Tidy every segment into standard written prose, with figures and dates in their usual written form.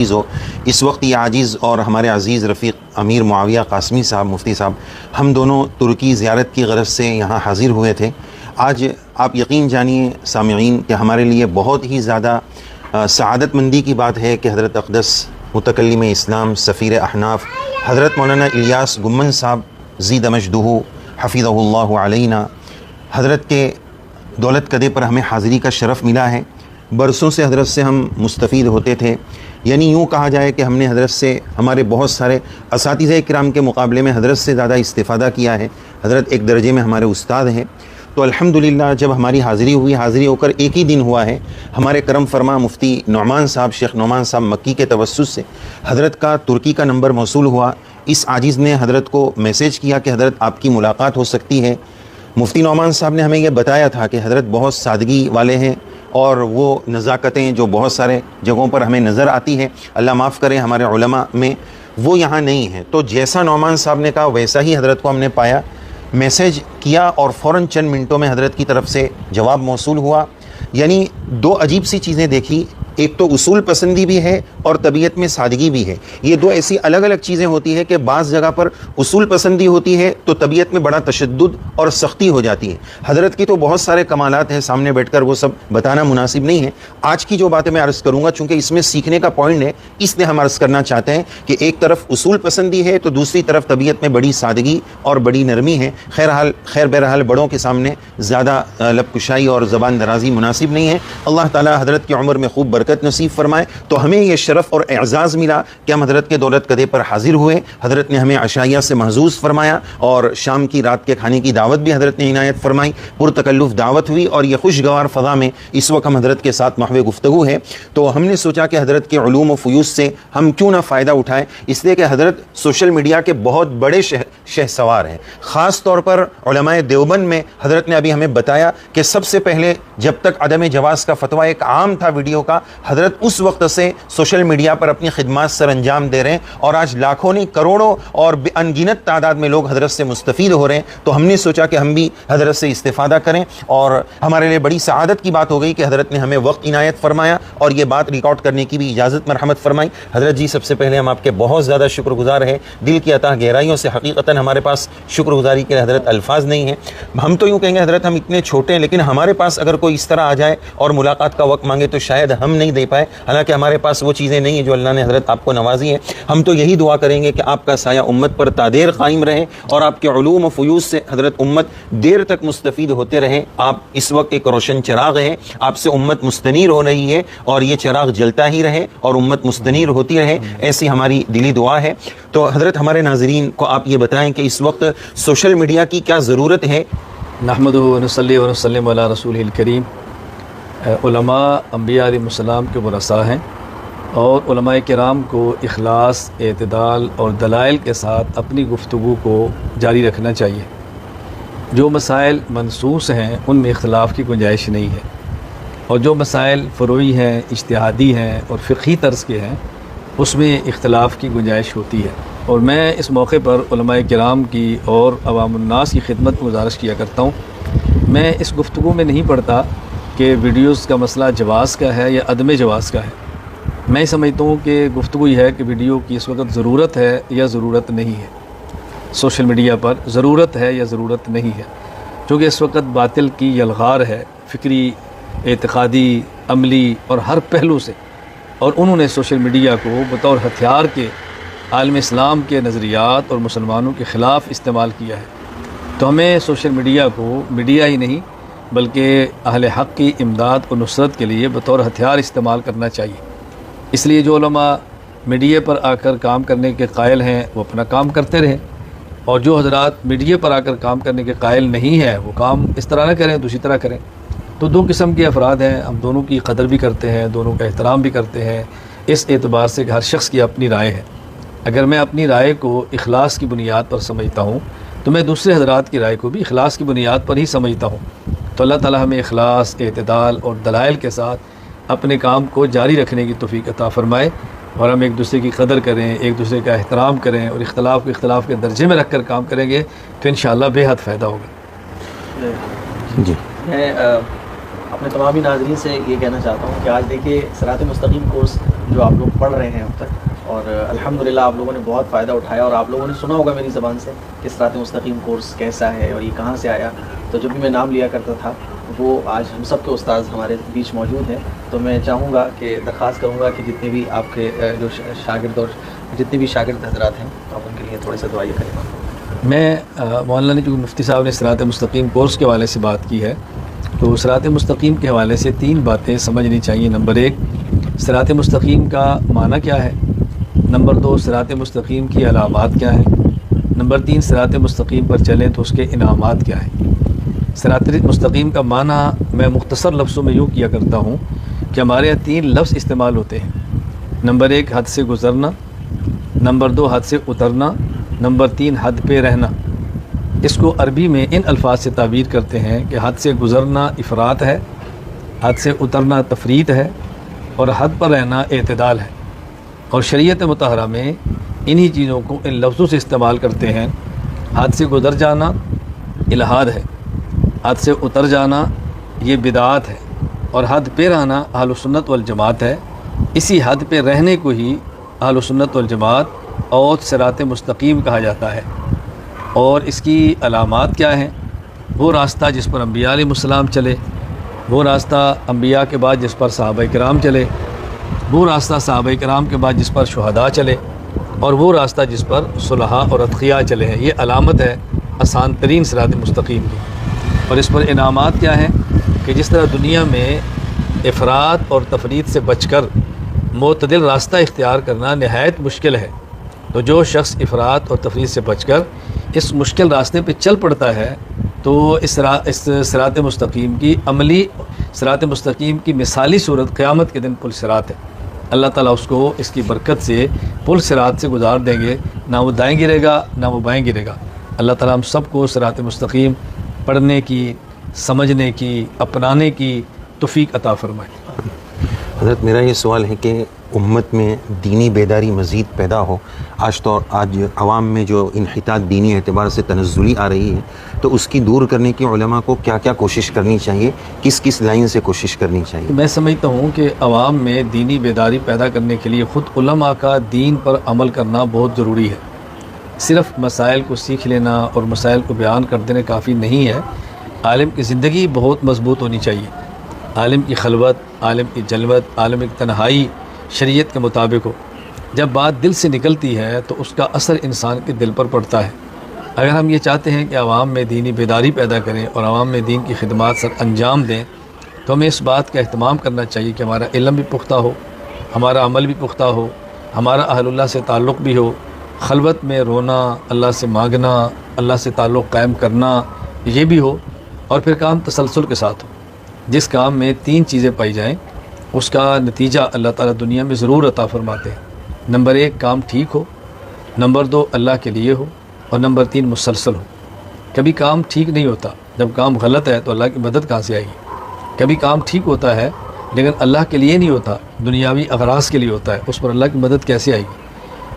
ہو. اس وقت یہ عاجز اور ہمارے عزیز رفیق امیر معاویہ قاسمی صاحب مفتی صاحب ہم دونوں ترکی زیارت کی غرض سے یہاں حاضر ہوئے تھے. آج آپ یقین جانیے سامعین کہ ہمارے لیے بہت ہی زیادہ سعادت مندی کی بات ہے کہ حضرت اقدس متکلم اسلام سفیر احناف حضرت مولانا الیاس گمن صاحب زید مجدہ حفظہ اللہ علینا حضرت کے دولت کدے پر ہمیں حاضری کا شرف ملا ہے. برسوں سے حضرت سے ہم مستفید ہوتے تھے، یعنی یوں کہا جائے کہ ہم نے حضرت سے ہمارے بہت سارے اساتذہ کرام کے مقابلے میں حضرت سے زیادہ استفادہ کیا ہے. حضرت ایک درجے میں ہمارے استاد ہیں. تو الحمدللہ جب ہماری حاضری ہوئی، حاضری ہو کر ایک ہی دن ہوا ہے، ہمارے کرم فرما مفتی نعمان صاحب شیخ نعمان صاحب مکی کے توسط سے حضرت کا ترکی کا نمبر موصول ہوا. اس عاجز نے حضرت کو میسیج کیا کہ حضرت آپ کی ملاقات ہو سکتی ہے. مفتی نعمان صاحب نے ہمیں یہ بتایا تھا کہ حضرت بہت سادگی والے ہیں اور وہ نزاکتیں جو بہت سارے جگہوں پر ہمیں نظر آتی ہے، اللہ معاف کرے ہمارے علماء میں، وہ یہاں نہیں ہے. تو جیسا نعمان صاحب نے کہا ویسا ہی حضرت کو ہم نے پایا، میسیج کیا اور فوراً چند منٹوں میں حضرت کی طرف سے جواب موصول ہوا. یعنی دو عجیب سی چیزیں دیکھی، ایک تو اصول پسندی بھی ہے اور طبیعت میں سادگی بھی ہے. یہ دو ایسی الگ الگ چیزیں ہوتی ہیں کہ بعض جگہ پر اصول پسندی ہوتی ہے تو طبیعت میں بڑا تشدد اور سختی ہو جاتی ہے. حضرت کی تو بہت سارے کمالات ہیں، سامنے بیٹھ کر وہ سب بتانا مناسب نہیں ہے. آج کی جو باتیں میں عرض کروں گا چونکہ اس میں سیکھنے کا پوائنٹ ہے، اس لیے ہم عرض کرنا چاہتے ہیں کہ ایک طرف اصول پسندی ہے تو دوسری طرف طبیعت میں بڑی سادگی اور بڑی نرمی ہے. خیر بہرحال بڑوں کے سامنے زیادہ لب کشائی اور زبان درازی مناسب نہیں ہے. اللہ تعالی حضرت کی عمر میں خوب برکت نصیب فرمائے. تو ہمیں یہ شرف اور اعزاز ملا کہ ہم حضرت کے دولت کدے پر حاضر ہوئے. حضرت نے ہمیں عشائیہ سے محظوظ فرمایا اور شام کی رات کے کھانے کی دعوت بھی حضرت نے عنایت فرمائی. پرتکلف دعوت ہوئی اور یہ خوشگوار فضا میں اس وقت ہم حضرت کے ساتھ محو گفتگو ہے. تو ہم نے سوچا کہ حضرت کے علوم و فیوض سے ہم کیوں نہ فائدہ اٹھائیں، اس لیے کہ حضرت سوشل میڈیا کے بہت بڑے شہ سوار ہیں. خاص طور پر علماء دیوبند میں حضرت نے ابھی ہمیں بتایا کہ سب سے پہلے جب تک عدم جواز کا فتویٰ ایک عام تھا ویڈیو کا، حضرت اس وقت سے سوشل میڈیا پر اپنی خدمات سر انجام دے رہے ہیں اور آج لاکھوں نہیں کروڑوں اور بے انگنت تعداد میں لوگ حضرت سے مستفید ہو رہے ہیں. تو ہم نے سوچا کہ ہم بھی حضرت سے استفادہ کریں اور ہمارے لیے بڑی سعادت کی بات ہو گئی کہ حضرت نے ہمیں وقت عنایت فرمایا اور یہ بات ریکارڈ کرنے کی بھی اجازت مرحمت فرمائی. حضرت جی سب سے پہلے ہم آپ کے بہت زیادہ شکر گزار ہیں، دل کی عطا گہرائیوں سے. حقیقتاً ہمارے پاس شکر گزاری کے حضرت الفاظ نہیں ہیں. ہم تو یوں کہیں گے حضرت ہم اتنے چھوٹے ہیں، لیکن ہمارے پاس اگر کوئی اس طرح آ جائے اور ملاقات کا وقت مانگے تو شاید ہم نہیں دے پائے. حالانکہ ہمارے پاس وہ چیزیں نہیں ہیں جو اللہ نے حضرت آپ کو نوازی ہیں. ہم تو یہی دعا کریں گے کہ آپ کا سایہ امت پر تادیر قائم رہے اور آپ کے علوم و فیوض سے حضرت امت دیر تک مستفید ہوتے رہیں. آپ اس وقت ایک روشن چراغ ہیں، آپ سے امت مستنیر ہو رہی ہے اور یہ چراغ جلتا ہی رہے اور امت مستنیر ہوتی رہے، ایسی ہماری دلی دعا ہے. تو حضرت ہمارے ناظرین کو آپ یہ بتائیں کہ اس وقت سوشل میڈیا کی کیا ضرورت ہے؟ نحمدہ و نصلی و نسلم علی رسولہ الکریم. علماء انبیاء علیہ السلام کے ورثاء ہیں اور علماء کرام کو اخلاص، اعتدال اور دلائل کے ساتھ اپنی گفتگو کو جاری رکھنا چاہیے. جو مسائل منصوص ہیں ان میں اختلاف کی گنجائش نہیں ہے اور جو مسائل فروعی ہیں، اجتہادی ہیں اور فقہی طرز کے ہیں اس میں اختلاف کی گنجائش ہوتی ہے. اور میں اس موقع پر علماء کرام کی اور عوام الناس کی خدمت میں گزارش کیا کرتا ہوں. میں اس گفتگو میں نہیں پڑھتا کہ ویڈیوز کا مسئلہ جواز کا ہے یا عدم جواز کا ہے. میں سمجھتا ہوں کہ گفتگو یہ ہے کہ ویڈیو کی اس وقت ضرورت ہے یا ضرورت نہیں ہے. سوشل میڈیا پر ضرورت ہے یا ضرورت نہیں ہے، چونکہ اس وقت باطل کی یلغار ہے، فکری، اعتقادی، عملی اور ہر پہلو سے. اور انہوں نے سوشل میڈیا کو بطور ہتھیار کے عالم اسلام کے نظریات اور مسلمانوں کے خلاف استعمال کیا ہے. تو ہمیں سوشل میڈیا کو میڈیا ہی نہیں بلکہ اہل حق کی امداد اور نصرت کے لیے بطور ہتھیار استعمال کرنا چاہیے. اس لیے جو علماء میڈیا پر آ کر کام کرنے کے قائل ہیں وہ اپنا کام کرتے رہیں، اور جو حضرات میڈیا پر آ کر کام کرنے کے قائل نہیں ہیں وہ کام اس طرح نہ کریں، دوسری طرح کریں. تو دو قسم کے افراد ہیں، ہم دونوں کی قدر بھی کرتے ہیں، دونوں کا احترام بھی کرتے ہیں، اس اعتبار سے کہ ہر شخص کی اپنی رائے ہے. اگر میں اپنی رائے کو اخلاص کی بنیاد پر سمجھتا ہوں تو میں دوسرے حضرات کی رائے کو بھی اخلاص کی بنیاد پر ہی سمجھتا ہوں. تو اللہ تعالی ہمیں اخلاص، اعتدال اور دلائل کے ساتھ اپنے کام کو جاری رکھنے کی توفیق عطا فرمائے اور ہم ایک دوسرے کی قدر کریں، ایک دوسرے کا احترام کریں اور اختلاف کو اختلاف کے درجے میں رکھ کر کام کریں گے تو انشاءاللہ بے حد فائدہ ہوگا. جی میں اپنے تمامی ناظرین سے یہ کہنا چاہتا ہوں کہ آج دیکھیے صراط مستقیم کورس جو آپ لوگ پڑھ رہے ہیں اب تک، اور الحمدللہ آپ لوگوں نے بہت فائدہ اٹھایا، اور آپ لوگوں نے سنا ہوگا میری زبان سے کہ صراط مستقیم کورس کیسا ہے اور یہ کہاں سے آیا. تو جب بھی میں نام لیا کرتا تھا وہ آج ہم سب کے استاذ ہمارے بیچ موجود ہیں. تو میں چاہوں گا کہ درخواست کروں گا کہ جتنے بھی آپ کے جو شاگرد اور جتنے بھی شاگرد حضرات ہیں آپ ان کے لیے تھوڑے سے دعائیں کریں. میں مولانا نے جو مفتی صاحب نے صراط مستقیم کورس کے حوالے سے بات کی ہے، تو صراط مستقیم کے حوالے سے 3 باتیں سمجھنی چاہیے. نمبر 1، صراط مستقیم کا معنی کیا ہے. نمبر 2، صراط مستقیم کی علامات کیا ہیں. نمبر 3، صراط مستقیم پر چلیں تو اس کے انعامات کیا ہیں. صراط مستقیم کا معنی میں مختصر لفظوں میں یوں کیا کرتا ہوں کہ ہمارے یہاں 3 لفظ استعمال ہوتے ہیں. نمبر 1، حد سے گزرنا. نمبر 2، حد سے اترنا. نمبر 3، حد پہ رہنا. اس کو عربی میں ان الفاظ سے تعبیر کرتے ہیں کہ حد سے گزرنا افراط ہے، حد سے اترنا تفریط ہے، اور حد پر رہنا اعتدال ہے. اور شریعت مطہرہ میں انہی چیزوں کو ان لفظوں سے استعمال کرتے ہیں. حد سے گزر جانا الحاد ہے، حد سے اتر جانا یہ بدعات ہے، اور حد پہ رہنا اہل سنت والجماعت ہے. اسی حد پہ رہنے کو ہی اہل سنت والجماعت اور صراط مستقیم کہا جاتا ہے. اور اس کی علامات کیا ہیں؟ وہ راستہ جس پر انبیاء علیہ السلام چلے، وہ راستہ انبیاء کے بعد جس پر صحابہ کرام چلے، وہ راستہ صحابہ کرام کے بعد جس پر شہداء چلے، اور وہ راستہ جس پر صلحاء اور اتقیاء چلے ہیں. یہ علامت ہے آسان ترین صراط مستقیم کی. اور اس پر انعامات کیا ہیں کہ جس طرح دنیا میں افراط اور تفریط سے بچ کر معتدل راستہ اختیار کرنا نہایت مشکل ہے، تو جو شخص افراط اور تفریط سے بچ کر اس مشکل راستے پہ چل پڑتا ہے تو اس صراط مستقیم کی عملی صراط مستقیم کی مثالی صورت قیامت کے دن پل صراط ہے. اللہ تعالیٰ اس کو اس کی برکت سے پل صراط سے گزار دیں گے، نہ وہ دائیں گرے گا نہ وہ بائیں گرے گا. اللہ تعالیٰ ہم سب کو صراط مستقیم پڑھنے کی، سمجھنے کی، اپنانے کی توفیق عطا فرمائے. حضرت میرا یہ سوال ہے کہ امت میں دینی بیداری مزید پیدا ہو. آج عوام میں جو انحطاط دینی اعتبار سے تنزلی آ رہی ہے، تو اس کی دور کرنے کی علماء کو کیا کیا کوشش کرنی چاہیے، کس کس لائن سے کوشش کرنی چاہیے؟ میں سمجھتا ہوں کہ عوام میں دینی بیداری پیدا کرنے کے لیے خود علماء کا دین پر عمل کرنا بہت ضروری ہے. صرف مسائل کو سیکھ لینا اور مسائل کو بیان کر دینا کافی نہیں ہے. عالم کی زندگی بہت مضبوط ہونی چاہیے. عالم کی خلوت، عالم کی جلوت، عالم کی تنہائی شریعت کے مطابق ہو. جب بات دل سے نکلتی ہے تو اس کا اثر انسان کے دل پر پڑتا ہے. اگر ہم یہ چاہتے ہیں کہ عوام میں دینی بیداری پیدا کریں اور عوام میں دین کی خدمات سر انجام دیں، تو ہمیں اس بات کا اہتمام کرنا چاہیے کہ ہمارا علم بھی پختہ ہو، ہمارا عمل بھی پختہ ہو، ہمارا اہل اللہ سے تعلق بھی ہو. خلوت میں رونا، اللہ سے مانگنا، اللہ سے تعلق قائم کرنا یہ بھی ہو، اور پھر کام تسلسل کے ساتھ ہو. جس کام میں 3 چیزیں پائی جائیں اس کا نتیجہ اللہ تعالیٰ دنیا میں ضرور عطا فرماتے ہیں. نمبر 1 کام ٹھیک ہو، نمبر 2 اللہ کے لیے ہو، اور نمبر 3 مسلسل ہو. کبھی کام ٹھیک نہیں ہوتا، جب کام غلط ہے تو اللہ کی مدد کہاں سے آئے گی. کبھی کام ٹھیک ہوتا ہے لیکن اللہ کے لیے نہیں ہوتا، دنیاوی اغراض کے لیے ہوتا ہے، اس پر اللہ کی مدد کیسے آئے گی.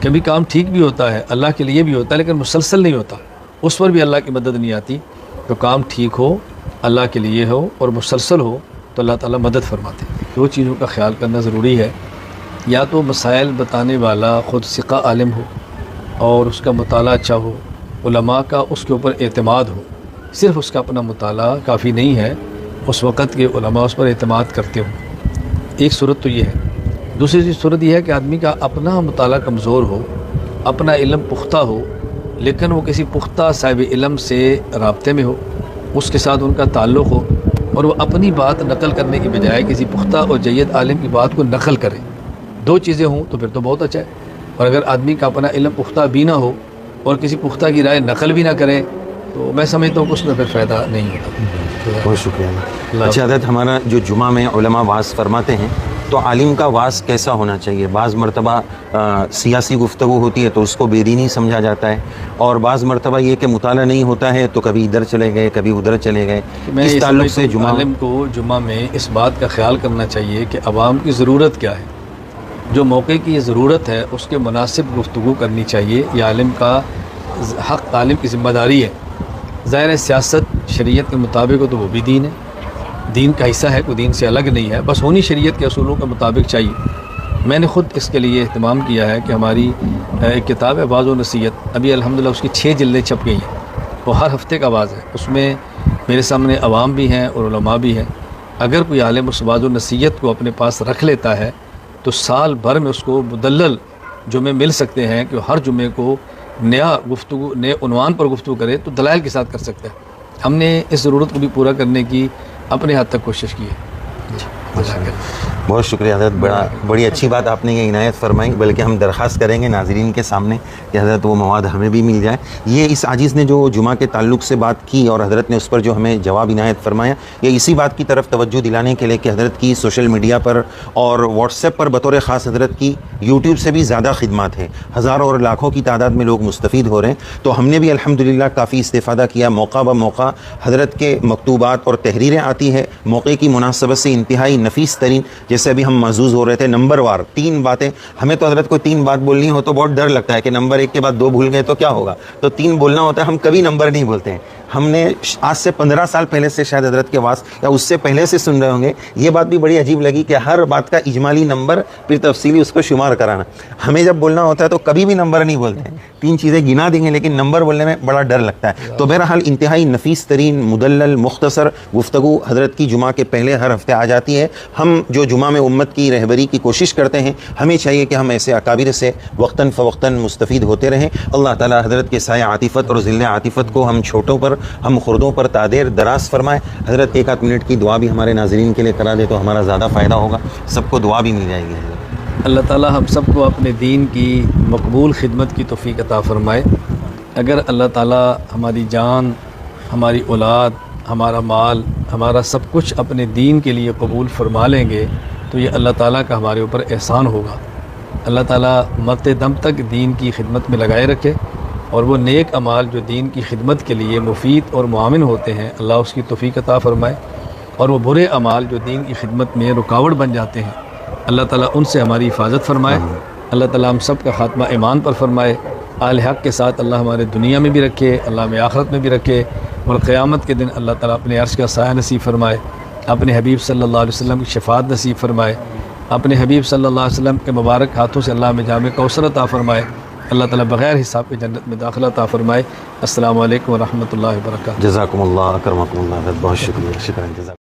کبھی کام ٹھیک بھی ہوتا ہے، اللہ کے لیے بھی ہوتا ہے، لیکن مسلسل نہیں ہوتا، اس پر بھی اللہ کی مدد نہیں آتی. تو کام ٹھیک ہو، اللہ کے لیے ہو اور مسلسل ہو تو اللہ تعالیٰ مدد فرماتے ہیں. 2 چیزوں کا خیال کرنا ضروری ہے. یا تو مسائل بتانے والا خود ثقہ عالم ہو اور اس کا مطالعہ اچھا ہو، علماء کا اس کے اوپر اعتماد ہو. صرف اس کا اپنا مطالعہ کافی نہیں ہے، اس وقت کے علماء اس پر اعتماد کرتے ہوں. ایک صورت تو یہ ہے. دوسری صورت یہ ہے کہ آدمی کا اپنا مطالعہ کمزور ہو، اپنا علم پختہ ہو، لیکن وہ کسی پختہ صاحب علم سے رابطے میں ہو، اس کے ساتھ ان کا تعلق ہو، اور وہ اپنی بات نقل کرنے کی بجائے کسی پختہ اور جید عالم کی بات کو نقل کرے. 2 چیزیں ہوں تو پھر تو بہت اچھا ہے. اور اگر آدمی کا اپنا علم پختہ بھی نہ ہو اور کسی پختہ کی رائے نقل بھی نہ کرے تو میں سمجھتا ہوں کہ اس میں پھر فائدہ نہیں ہوتا. بہت شکریہ. اچھا حضرت، ہمارا جو جمعہ میں علماء وعظ فرماتے ہیں تو عالم کا وعظ کیسا ہونا چاہیے؟ بعض مرتبہ سیاسی گفتگو ہوتی ہے تو اس کو بے دینی سمجھا جاتا ہے، اور بعض مرتبہ یہ کہ مطالعہ نہیں ہوتا ہے تو کبھی ادھر چلے گئے کبھی ادھر چلے گئے. اس تعلق سے عالم کو جمعہ میں اس بات کا خیال کرنا چاہیے کہ عوام کی ضرورت کیا ہے. جو موقع کی یہ ضرورت ہے اس کے مناسب گفتگو کرنی چاہیے. یہ عالم کا حق، عالم کی ذمہ داری ہے. ظاہر ہے سیاست شریعت کے مطابق ہو تو وہ بھی دین ہے، دین کا حصہ ہے، کوئی دین سے الگ نہیں ہے، بس ہونی شریعت کے اصولوں کے مطابق چاہیے. میں نے خود اس کے لیے اہتمام کیا ہے کہ ہماری ایک کتاب ہے واعظ و نصیحت، ابھی الحمدللہ اس کی 6 جلدیں چھپ گئی ہیں، وہ ہر ہفتے کا واعظ ہے، اس میں میرے سامنے عوام بھی ہیں اور علماء بھی ہیں۔ اگر کوئی عالم اس واعظ و نصیحت کو اپنے پاس رکھ لیتا ہے تو سال بھر میں اس کو مدلل جمعے مل سکتے ہیں کہ ہر جمعے کو نیا عنوان پر گفتگو کرے تو دلائل کے ساتھ کر سکتا ہے۔ ہم نے اس ضرورت کو بھی پورا کرنے کی اپنے حد تک کوشش کی ہے۔ بہت شکریہ حضرت، بڑی اچھی بات آپ نے یہ عنایت فرمائی، بلکہ ہم درخواست کریں گے ناظرین کے سامنے کہ حضرت وہ مواد ہمیں بھی مل جائے۔ یہ اس عاجز نے جو جمعہ کے تعلق سے بات کی اور حضرت نے اس پر جو ہمیں جواب عنایت فرمایا، یہ اسی بات کی طرف توجہ دلانے کے لیے کہ حضرت کی سوشل میڈیا پر اور واٹس ایپ پر بطور خاص حضرت کی یوٹیوب سے بھی زیادہ خدمات ہیں، ہزاروں اور لاکھوں کی تعداد میں لوگ مستفید ہو رہے ہیں، تو ہم نے بھی الحمدللہ کافی استفادہ کیا۔ موقع بہ موقع حضرت کے مکتوبات اور تحریریں آتی ہے، موقع کی مناسبت سے انتہائی نفیس ترین، جیسے ابھی ہم محظوظ ہو رہے تھے نمبر وار 3 باتیں۔ ہمیں تو حضرت کو 3 بات بولنی ہو تو بہت ڈر لگتا ہے کہ نمبر 1 کے بعد 2 بھول گئے تو کیا ہوگا، تو 3 بولنا ہوتا ہے، ہم کبھی نمبر نہیں بولتے ہیں۔ ہم نے آج سے 15 سال پہلے سے شاید حضرت کے واس یا اس سے پہلے سے سن رہے ہوں گے، یہ بات بھی بڑی عجیب لگی کہ ہر بات کا اجمالی نمبر پھر تفصیلی اس کو شمار کرانا۔ ہمیں جب بولنا ہوتا ہے تو کبھی بھی نمبر نہیں بولتے ہیں، 3 چیزیں گنا دیں گے لیکن نمبر بولنے میں بڑا ڈر لگتا ہے۔ تو بہرحال انتہائی نفیس ترین مدلل مختصر گفتگو حضرت کی جمعہ کے پہلے ہر ہفتے آ جاتی ہے۔ ہم جو جمعہ میں امت کی رہبری کی کوشش کرتے ہیں، ہمیں چاہیے کہ ہم ایسے اکابر سے وقتاً فوقتاً مستفید ہوتے رہیں۔ اللہ تعالیٰ حضرت کے سایہ عاطفت اور ذل عاطفت کو ہم چھوٹوں پر، ہم خردوں پر تادیر دراز فرمائے۔ حضرت 1 منٹ کی دعا بھی ہمارے ناظرین کے لیے کرا دے تو ہمارا زیادہ فائدہ ہوگا، سب کو دعا بھی مل جائے گی۔ اللہ تعالیٰ ہم سب کو اپنے دین کی مقبول خدمت کی توفیق عطا فرمائے۔ اگر اللہ تعالیٰ ہماری جان، ہماری اولاد، ہمارا مال، ہمارا سب کچھ اپنے دین کے لیے قبول فرما لیں گے تو یہ اللہ تعالیٰ کا ہمارے اوپر احسان ہوگا۔ اللہ تعالیٰ مرتے دم تک دین کی خدمت میں لگائے رکھے، اور وہ نیک اعمال جو دین کی خدمت کے لیے مفید اور معاون ہوتے ہیں اللہ اس کی توفیق عطا فرمائے، اور وہ برے اعمال جو دین کی خدمت میں رکاوٹ بن جاتے ہیں اللہ تعالیٰ ان سے ہماری حفاظت فرمائے۔ اللہ تعالیٰ ہم سب کا خاتمہ ایمان پر فرمائے، اہل حق کے ساتھ اللہ ہمارے دنیا میں بھی رکھے، اللہ ہمیں آخرت میں بھی رکھے، اور قیامت کے دن اللہ تعالیٰ اپنے عرش کا سایہ نصیب فرمائے، اپنے حبیب صلی اللہ علیہ وسلم کی شفاعت نصیب فرمائے، اپنے حبیب صلی اللہ علیہ وسلم کے مبارک ہاتھوں سے اللہ میں جام کوثر عطا فرمائے، اللہ تعالیٰ بغیر حساب کے جنت میں داخلہ عطا فرمائے۔ السلام علیکم ورحمۃ اللہ وبرکاتہ۔ جزاکم اللہ، اکرمکم اللہ، بہت شکریہ، شکریہ، جزاک